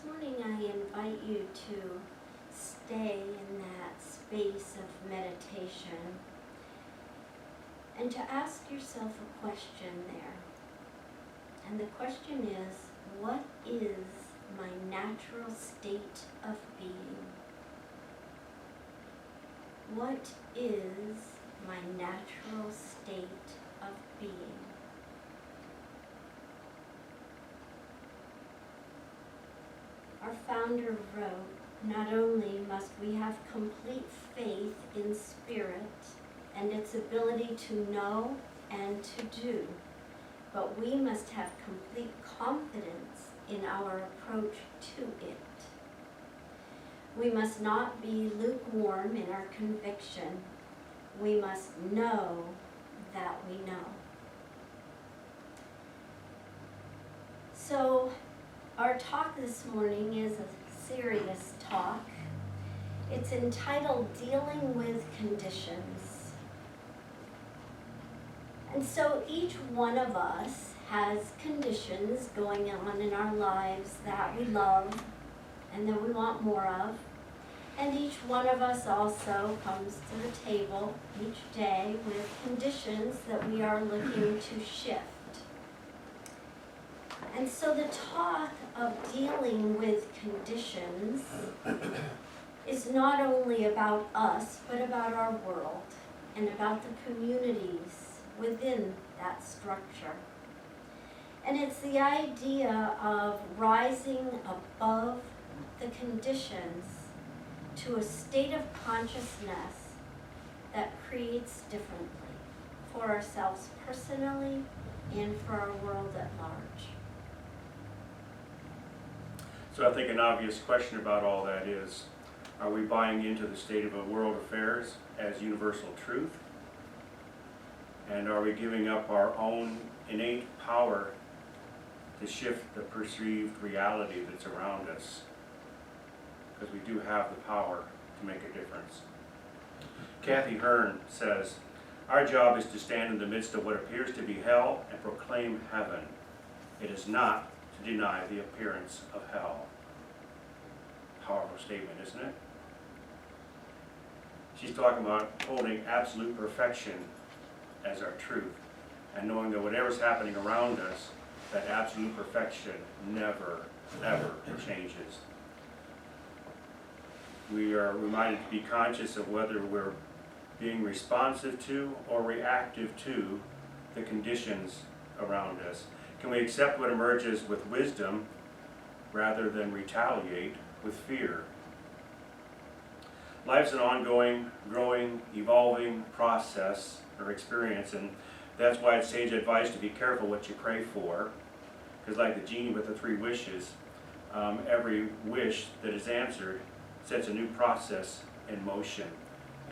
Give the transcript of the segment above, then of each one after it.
morning I invite you to stay in that space of meditation and to ask yourself a question there. And the question is, what is my natural state of being? What is my natural state of being? Our founder wrote, not only must we have complete faith in spirit and its ability to know and to do, but we must have complete confidence in our approach to it. We must not be lukewarm in our conviction. We must know that we know. So, our talk this morning is a serious talk. It's entitled Dealing with Conditions. And so each one of us has conditions going on in our lives that we love and that we want more of. And each one of us also comes to the table each day with conditions that we are looking to shift. And so the talk of dealing with conditions is not only about us, but about our world and about the communities within that structure. And it's the idea of rising above the conditions to a state of consciousness that creates differently for ourselves personally and for our world at large. So I think an obvious question about all that is, are we buying into the state of world affairs as universal truth? And are we giving up our own innate power to shift the perceived reality that's around us? Because we do have the power to make a difference. Kathy Hearn says, our job is to stand in the midst of what appears to be hell and proclaim heaven. It is not to deny the appearance of hell. Powerful statement, isn't it? She's talking about holding absolute perfection as our truth and knowing that whatever's happening around us, that absolute perfection never, ever changes. We are reminded to be conscious of whether we're being responsive to or reactive to the conditions around us. Can we accept what emerges with wisdom rather than retaliate with fear? Life's an ongoing, growing, evolving process or experience, and that's why it's sage advice to be careful what you pray for. Because like the genie with the 3 wishes, every wish that is answered sets a new process in motion.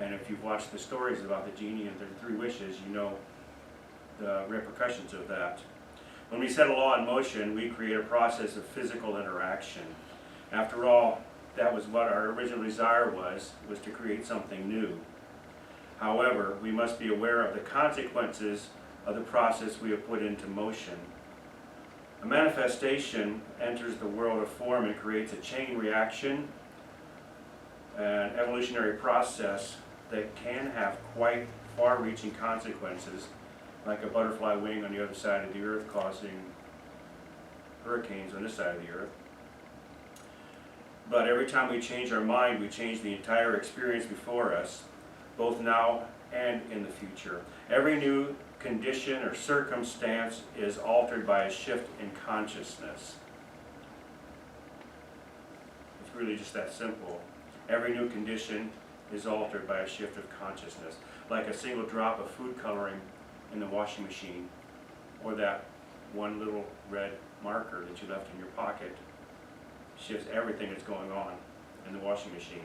And if you've watched the stories about the genie and the 3 wishes, you know the repercussions of that. When we set a law in motion, we create a process of physical interaction. After all, that was what our original desire was to create something new. However, we must be aware of the consequences of the process we have put into motion. A manifestation enters the world of form and creates a chain reaction, an evolutionary process that can have quite far-reaching consequences, like a butterfly wing on the other side of the earth causing hurricanes on this side of the earth. But every time we change our mind, we change the entire experience before us, both now and in the future. Every new condition or circumstance is altered by a shift in consciousness. It's really just that simple. Every new condition is altered by a shift of consciousness, like a single drop of food coloring in the washing machine, or that one little red marker that you left in your pocket shifts everything that's going on in the washing machine.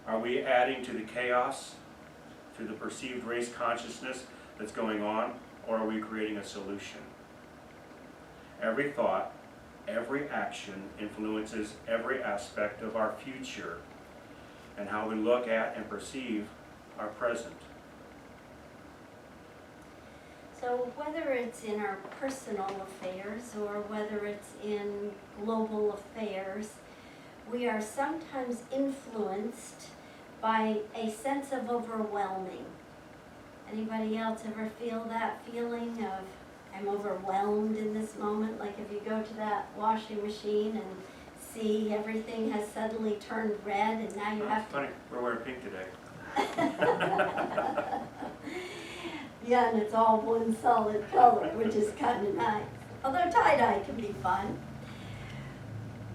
Are we adding to the chaos, to the perceived race consciousness that's going on, or are we creating a solution? Every thought, every action influences every aspect of our future and how we look at and perceive our present. So So whether it's in our personal affairs or whether it's in global affairs, we are sometimes influenced by a sense of overwhelming. Anybody else ever feel that feeling of, I'm overwhelmed in this moment? Like if you go to that washing machine and see everything has suddenly turned red and now you have to... Funny, we're wearing pink today. Yeah, and it's all one solid color, which is kind of nice. Although tie-dye can be fun.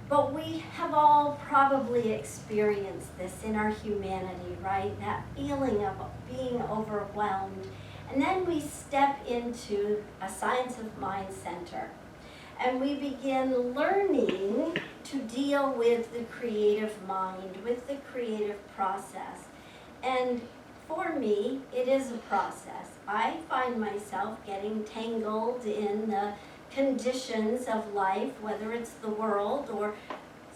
But we have all probably experienced this in our humanity, right? That feeling of being overwhelmed. And then we step into a Science of Mind center. And we begin learning to deal with the creative mind, with the creative process. And for me, it is a process. I find myself getting tangled in the conditions of life, whether it's the world or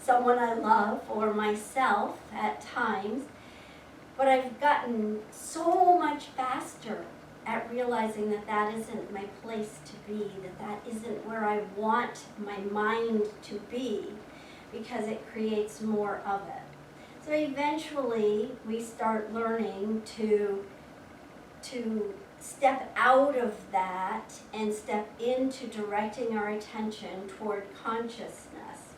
someone I love or myself at times. But I've gotten so much faster at realizing that that isn't my place to be, that that isn't where I want my mind to be, because it creates more of it. So eventually we start learning to step out of that and step into directing our attention toward consciousness.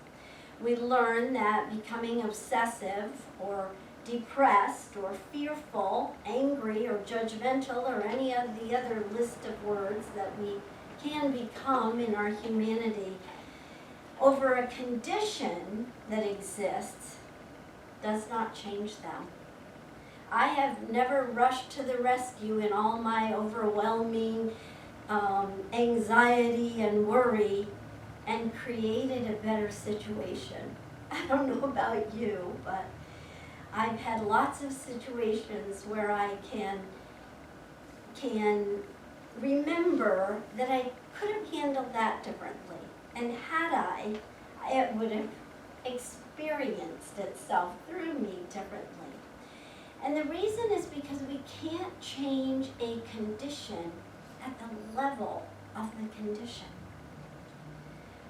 We learn that becoming obsessive or depressed or fearful, angry or judgmental, or any of the other list of words that we can become in our humanity over a condition that exists does not change them. I have never rushed to the rescue in all my overwhelming anxiety and worry and created a better situation. I don't know about you, but I've had lots of situations where I can remember that I could have handled that differently. And had I, it would have experienced itself through me differently. And the reason is because we can't change a condition at the level of the condition.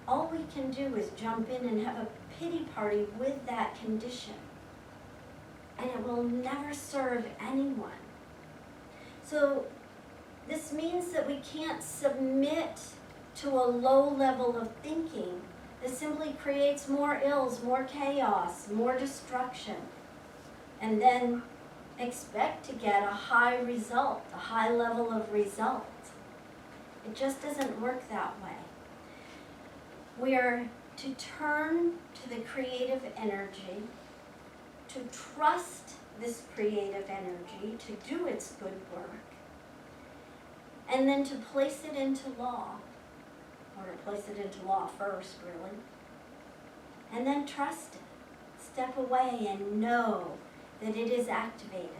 All we can do is jump in and have a pity party with that condition. And it will never serve anyone. So this means that we can't submit to a low level of thinking that simply creates more ills, more chaos, more destruction, and then expect to get a high result, a high level of result. It just doesn't work that way. We are to turn to the creative energy, to trust this creative energy to do its good work, and then to place it into law, or to place it into law first, really, and then trust it. Step away and know that it is activated.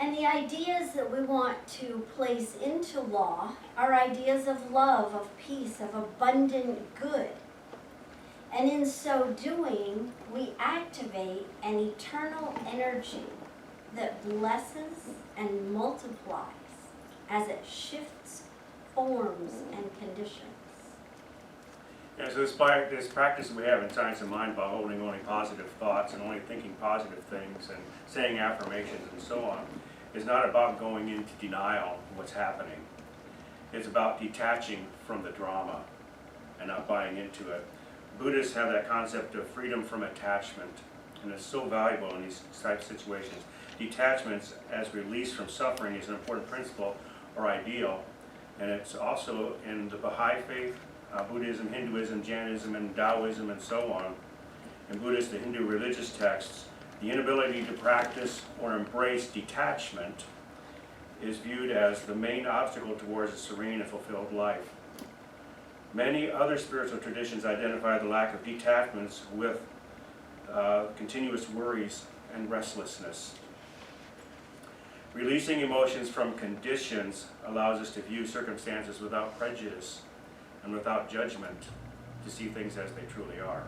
And the ideas that we want to place into law are ideas of love, of peace, of abundant good. And in so doing, we activate an eternal energy that blesses and multiplies as it shifts forms and conditions. Yeah, so this practice we have in Science of Mind about holding only positive thoughts and only thinking positive things and saying affirmations and so on is not about going into denial of what's happening. It's about detaching from the drama and not buying into it. Buddhists have that concept of freedom from attachment, and it's so valuable in these types of situations. Detachment as release from suffering is an important principle or ideal, and it's also in the Baha'i faith, Buddhism, Hinduism, Jainism, and Taoism, and so on. In Buddhist, the Hindu religious texts, the inability to practice or embrace detachment is viewed as the main obstacle towards a serene and fulfilled life. Many other spiritual traditions identify the lack of detachments with continuous worries and restlessness. Releasing emotions from conditions allows us to view circumstances without prejudice and without judgment, to see things as they truly are.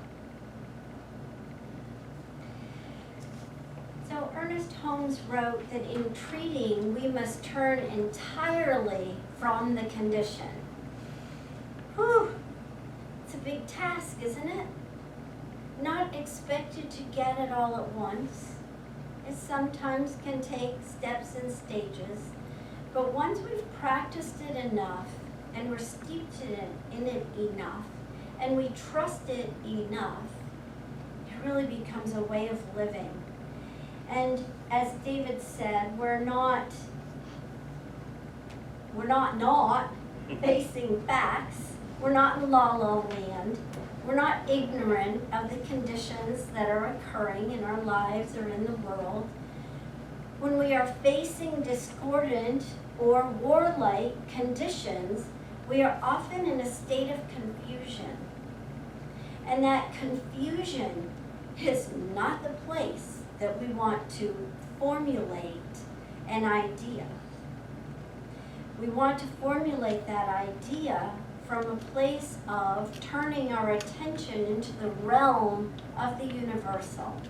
So know, Ernest Holmes wrote that in treating, we must turn entirely from the condition. Whew, it's a big task, isn't it? Not expected to get it all at once. It sometimes can take steps and stages, but once we've practiced it enough, and we're steeped in it enough, and we trust it enough, it really becomes a way of living. And as David said, we're not facing facts. We're not in la-la land. We're not ignorant of the conditions that are occurring in our lives or in the world. When we are facing discordant or warlike conditions, we are often in a state of confusion. And that confusion is not the place that we want to formulate an idea. We want to formulate that idea from a place of turning our attention into the realm of the universal.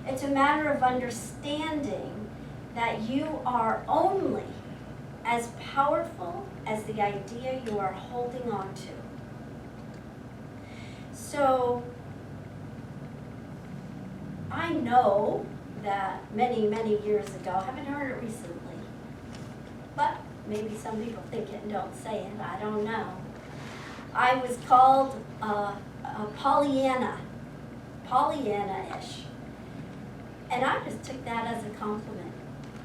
It's a matter of understanding that you are only as powerful as the idea you are holding on to. So, I know that many, many years ago, I haven't heard it recently, but maybe some people think it and don't say it, I don't know. I was called a Pollyanna-ish. And I just took that as a compliment.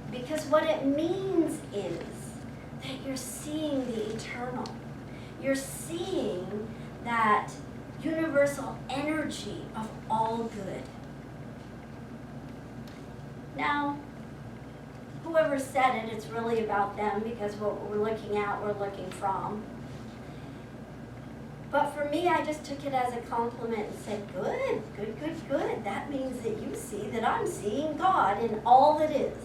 Because what it means is that you're seeing the eternal. You're seeing that universal energy of all good. Now, whoever said it, it's really about them, because what we're looking at, we're looking from. But for me, I just took it as a compliment and said, good, good, good, good. That means that you see that I'm seeing God in all that is.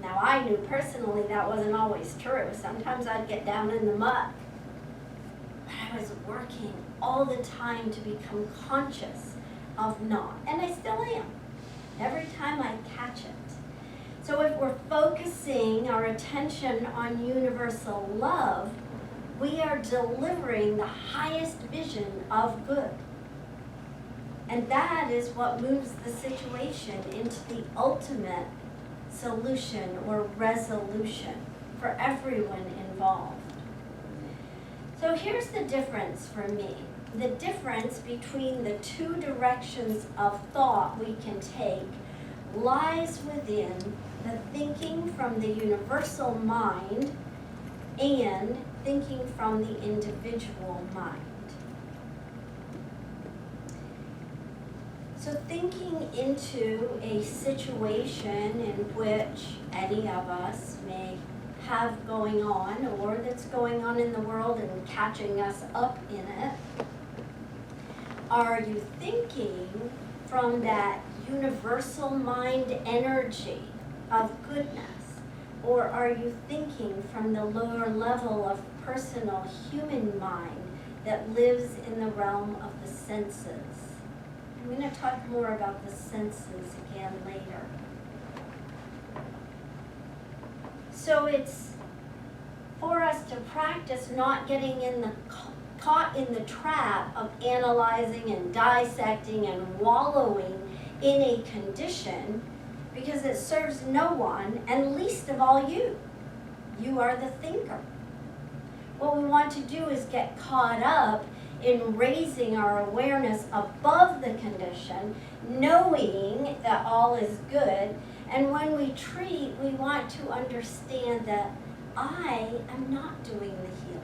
Now, I knew personally that wasn't always true. Sometimes I'd get down in the muck. But I was working all the time to become conscious of not. And I still am, every time I catch it. So if we're focusing our attention on universal love, we are delivering the highest vision of good. And that is what moves the situation into the ultimate solution or resolution for everyone involved. So here's the difference for me. The difference between the two directions of thought we can take lies within the thinking from the universal mind and thinking from the individual mind. So thinking into a situation in which any of us may have going on, or that's going on in the world and catching us up in it, are you thinking from that universal mind energy of goodness? Or are you thinking from the lower level of personal human mind that lives in the realm of the senses? I'm going to talk more about the senses again later. So it's for us to practice not getting caught in the trap of analyzing and dissecting and wallowing in a condition, because it serves no one, and least of all you. You are the thinker. What we want to do is get caught up in raising our awareness above the condition, knowing that all is good, and when we treat, we want to understand that I am not doing the healing.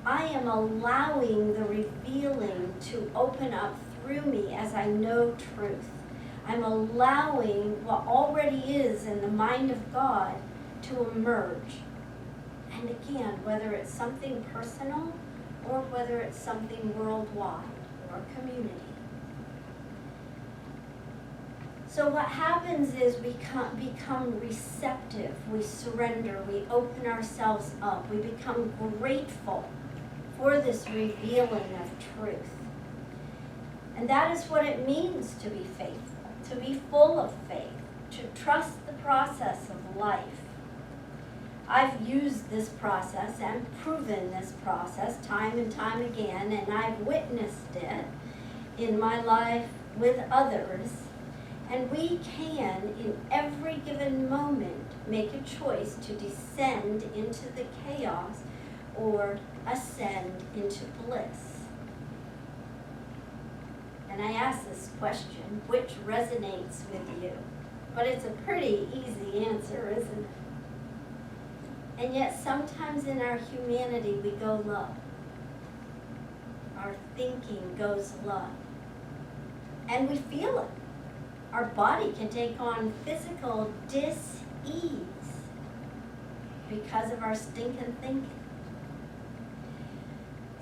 I am allowing the revealing to open up through me as I know truth. I'm allowing what already is in the mind of God to emerge. And again, whether it's something personal or whether it's something worldwide or community. So what happens is we become receptive, we surrender, we open ourselves up, we become grateful for this revealing of truth. And that is what it means to be faithful. to be full of faith, to trust the process of life. I've used this process and proven this process time and time again, and I've witnessed it in my life with others. And we can, in every given moment, make a choice to descend into the chaos or ascend into bliss. And I ask this question, which resonates with you? But it's a pretty easy answer, isn't it? And yet sometimes in our humanity we go low. Our thinking goes low. And we feel it. Our body can take on physical dis-ease because of our stinking thinking.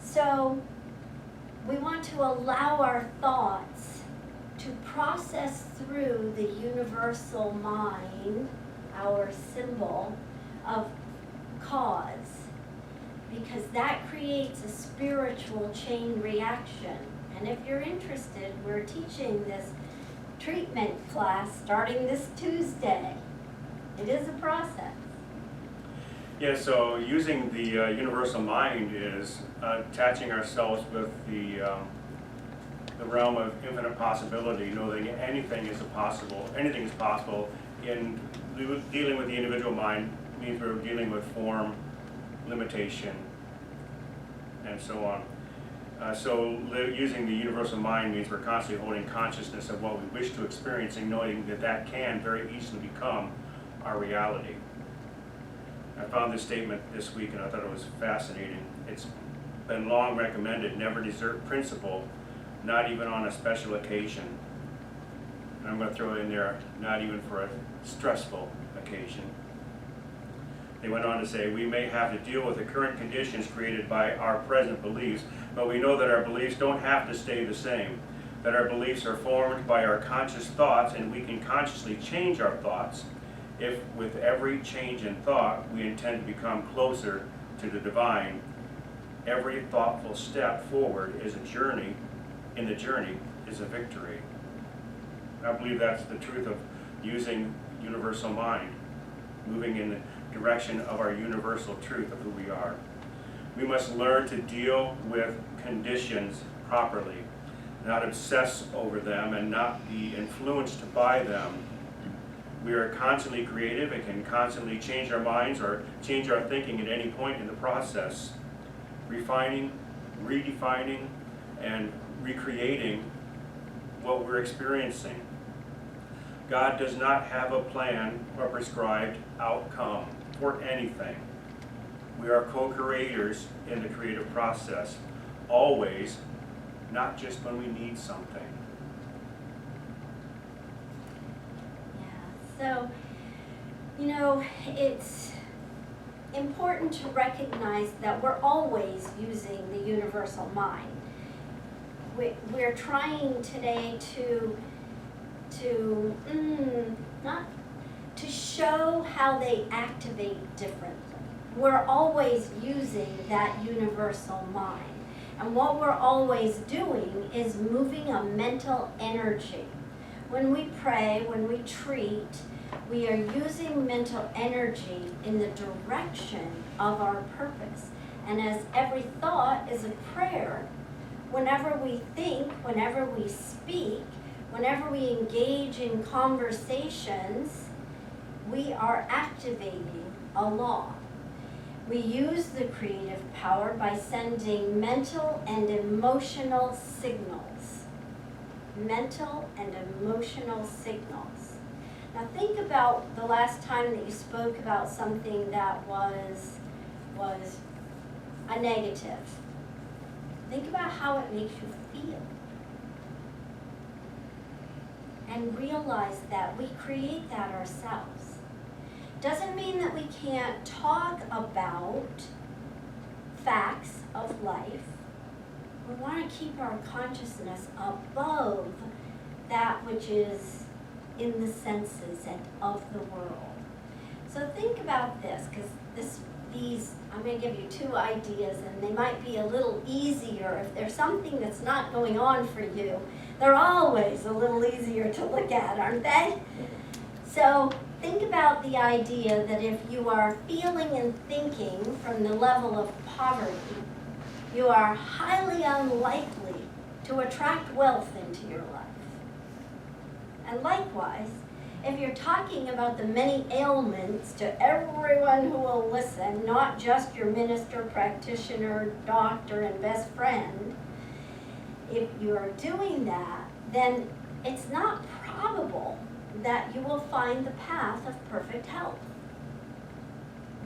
So we want to allow our thoughts to process through the universal mind, our symbol of cause, because that creates a spiritual chain reaction. And if you're interested, we're teaching this treatment class starting this Tuesday. It is a process. Yeah, so using the universal mind is attaching ourselves with the realm of infinite possibility, knowing anything is possible. Anything is possible. In dealing with the individual mind means we're dealing with form, limitation, and so on. Using the universal mind means we're constantly holding consciousness of what we wish to experience and knowing that that can very easily become our reality. I found this statement this week and I thought it was fascinating. It's been long recommended, never desert principle, not even on a special occasion. And I'm going to throw in there, not even for a stressful occasion. They went on to say, we may have to deal with the current conditions created by our present beliefs, but we know that our beliefs don't have to stay the same, that our beliefs are formed by our conscious thoughts and we can consciously change our thoughts. If with every change in thought we intend to become closer to the divine, every thoughtful step forward is a journey, and the journey is a victory. I believe that's the truth of using universal mind, moving in the direction of our universal truth of who we are. We must learn to deal with conditions properly, not obsess over them and not be influenced by them. We are constantly creative and can constantly change our minds or change our thinking at any point in the process, refining, redefining, and recreating what we're experiencing. God does not have a plan or prescribed outcome for anything. We are co-creators in the creative process, always, not just when we need something. So, it's important to recognize that we're always using the universal mind. We're trying today to show how they activate differently. We're always using that universal mind. And what we're always doing is moving a mental energy. When we pray, when we treat, we are using mental energy in the direction of our purpose. And as every thought is a prayer, whenever we think, whenever we speak, whenever we engage in conversations, we are activating a law. We use the creative power by sending mental and emotional signals. Mental and emotional signals. Now think about the last time that you spoke about something that was a negative. Think about how it makes you feel. And realize that we create that ourselves. Doesn't mean that we can't talk about facts of life. We want to keep our consciousness above that which is in the senses and of the world. So think about this, because I'm going to give you two ideas, and they might be a little easier. If there's something that's not going on for you, they're always a little easier to look at, aren't they? So think about the idea that if you are feeling and thinking from the level of poverty, you are highly unlikely to attract wealth into your life. And likewise, if you're talking about the many ailments to everyone who will listen, not just your minister, practitioner, doctor, and best friend, if you are doing that, then it's not probable that you will find the path of perfect health.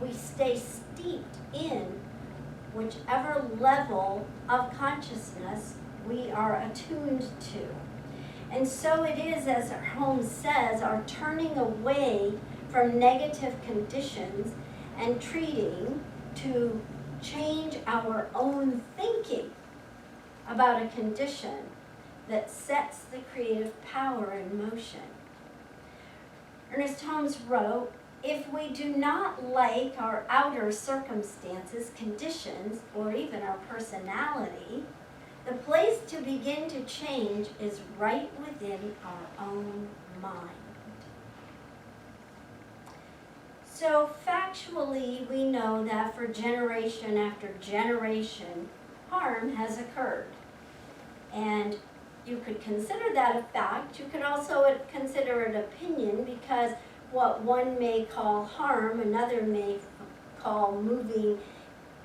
We stay steeped in whichever level of consciousness we are attuned to. And so it is, as Hearn says, our turning away from negative conditions and treating to change our own thinking about a condition that sets the creative power in motion. Ernest Holmes wrote, "If we do not like our outer circumstances, conditions, or even our personality, the place to begin to change is right within our own mind." So factually, we know that for generation after generation, harm has occurred. And you could consider that a fact. You could also consider it opinion, because what one may call harm, another may call moving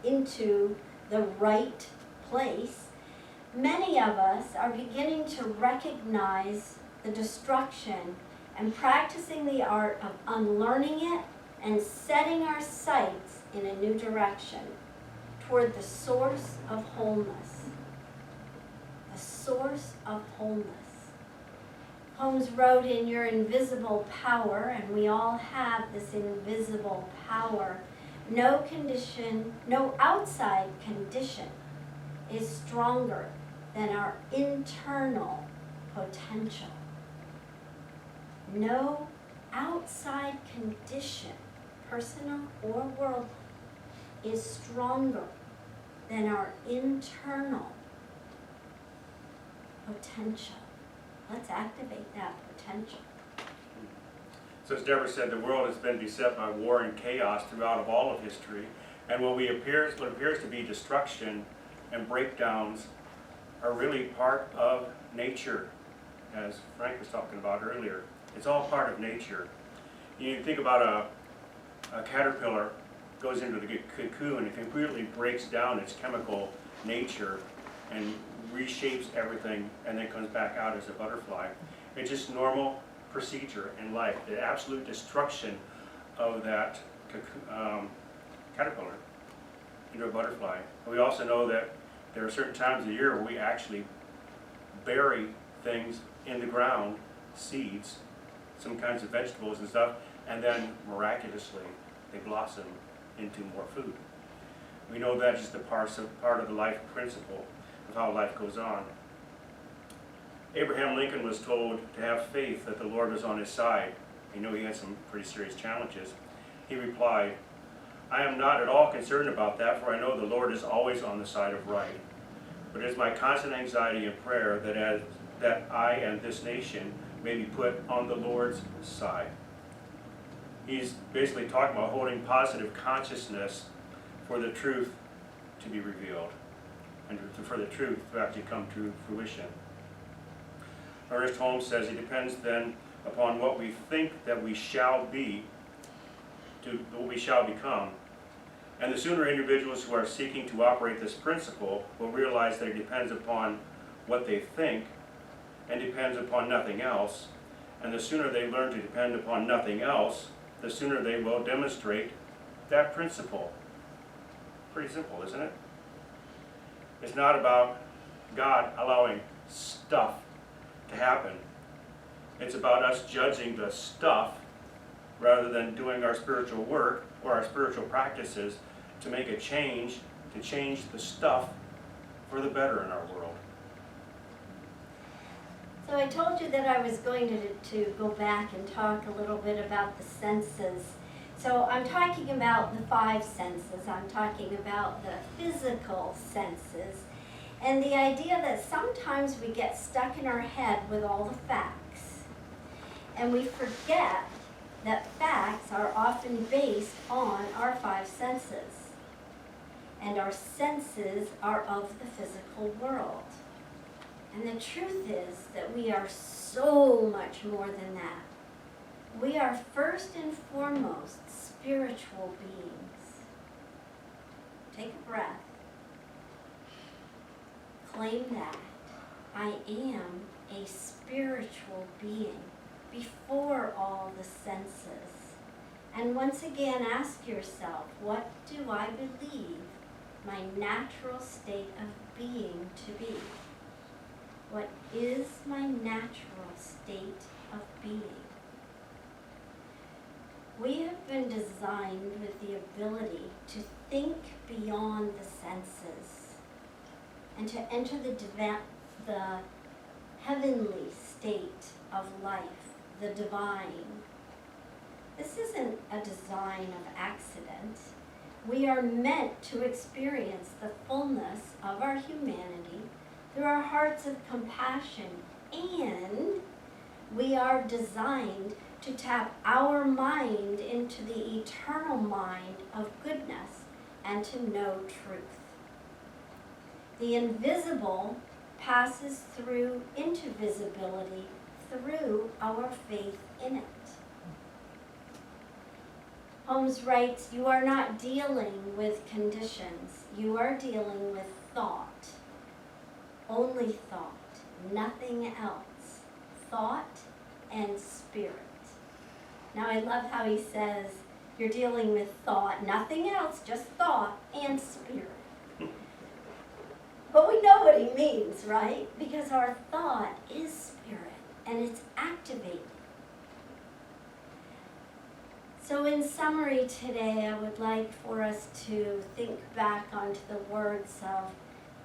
into the right place. Many of us are beginning to recognize the destruction and practicing the art of unlearning it and setting our sights in a new direction toward the source of wholeness. The source of wholeness. Holmes wrote, "In your invisible power," and we all have this invisible power, no condition, no outside condition is stronger than our internal potential. No outside condition, personal or worldly, is stronger than our internal potential. Let's activate that potential. So as Deborah said, the world has been beset by war and chaos throughout of all of history, and what appears to be destruction and breakdowns are really part of nature, as Frank was talking about earlier. It's all part of nature. You think about a caterpillar goes into the cocoon and completely breaks down its chemical nature and reshapes everything and then comes back out as a butterfly. It's just normal procedure in life, the absolute destruction of that caterpillar into a butterfly. And we also know that there are certain times of the year where we actually bury things in the ground, seeds, some kinds of vegetables and stuff, and then miraculously they blossom into more food. We know that is the part of the life principle of how life goes on. Abraham Lincoln was told to have faith that the Lord was on his side. He knew he had some pretty serious challenges. He replied, "I am not at all concerned about that, for I know the Lord is always on the side of right. But it is my constant anxiety and prayer that I and this nation may be put on the Lord's side." He's basically talking about holding positive consciousness for the truth to be revealed and for the truth to actually come to fruition. Ernest Holmes says it depends then upon what we think that we shall be to what we shall become. And the sooner individuals who are seeking to operate this principle will realize that it depends upon what they think and depends upon nothing else, and the sooner they learn to depend upon nothing else, the sooner they will demonstrate that principle. Pretty simple, isn't it? It's not about God allowing stuff to happen. It's about us judging the stuff rather than doing our spiritual work or our spiritual practices to make a change, to change the stuff for the better in our world. So I told you that I was going to go back and talk a little bit about the senses. So I'm talking about the five senses. I'm talking about the physical senses. And the idea that sometimes we get stuck in our head with all the facts. And we forget that facts are often based on our five senses. And our senses are of the physical world. And the truth is that we are so much more than that. We are first and foremost spiritual beings. Take a breath. Claim that. I am a spiritual being before all the senses. And once again, ask yourself, what do I believe my natural state of being to be? What is my natural state of being? We have been designed with the ability to think beyond the senses and to enter the heavenly state of life, the divine. This isn't a design of accident. We are meant to experience the fullness of our humanity through our hearts of compassion, and we are designed to tap our mind into the eternal mind of goodness and to know truth. The invisible passes through into visibility through our faith in it. Holmes writes, you are not dealing with conditions, you are dealing with thought. Only thought, nothing else. Thought and spirit. Now I love how he says, you're dealing with thought, nothing else, just thought and spirit. But we know what he means, right? Because our thought is spirit and it's activated. So in summary today, I would like for us to think back onto the words of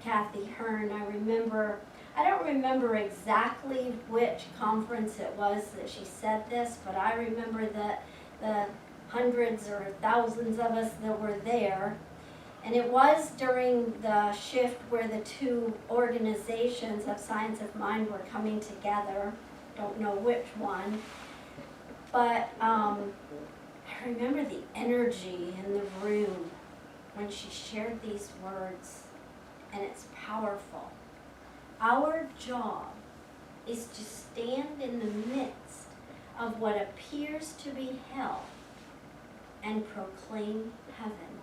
Kathy Hearn. I don't remember exactly which conference it was that she said this, but I remember that the hundreds or thousands of us that were there. And it was during the shift where the two organizations of Science of Mind were coming together. Don't know which one. But I remember the energy in the room when she shared these words, and it's powerful. Our job is to stand in the midst of what appears to be hell and proclaim heaven.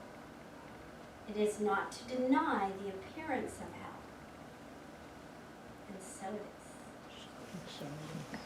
It is not to deny the appearance of hell. And so it is.